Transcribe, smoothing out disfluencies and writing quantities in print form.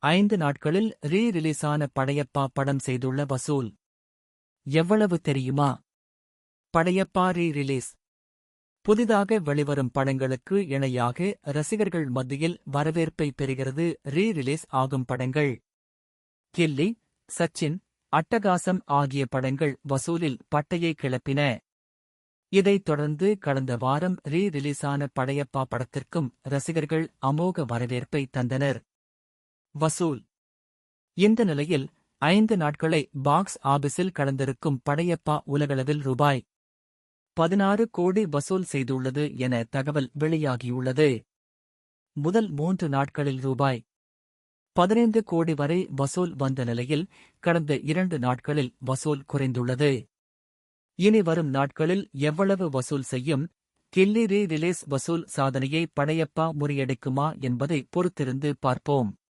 5 நாட்களில் ரிலீஸான படையப்பா படம் செய்துள்ள வசூல் எவ்வளவு தெரியுமா? படையப்பா ரிலீஸ். புதிதாக வெளிவரும் படங்களுக்கு இணையாக ரசிகர்கள் மத்தியில் வரவேற்பை பெறுகிறது ரிலீஸ் ஆகும் படங்கள். கில்லி, சச்சின், அட்டகாசம் ஆகிய படங்கள் வசூலில் பட்டையை கிளப்பின. இதைத் தொடர்ந்து கடந்த வாரம் ரிலீஸான படையப்பா படத்திற்கும் ரசிகர்கள் அமோக வரவேற்பை தந்தனர். வசூல். இந்த நிலையில் 5 நாட்களை பாக்ஸ் ஆபிஸில் கடந்திருக்கும் படையப்பா உலகளவில் ரூபாய் 16 கோடி வசூல் செய்துள்ளது என தகவல் வெளியாகியுள்ளது. முதல் 3 நாட்களில் ரூபாய் 15 கோடி வரை வசூல் வந்த நிலையில் கடந்த 2 நாட்களில் வசூல் குறைந்துள்ளது. இனி வரும் நாட்களில் எவ்வளவு வசூல் செய்யும்? கில்லி ரிலீஸ் வசூல் சாதனையை படையப்பா முறியடிக்குமா என்பதை பொறுத்திருந்து பார்ப்போம்.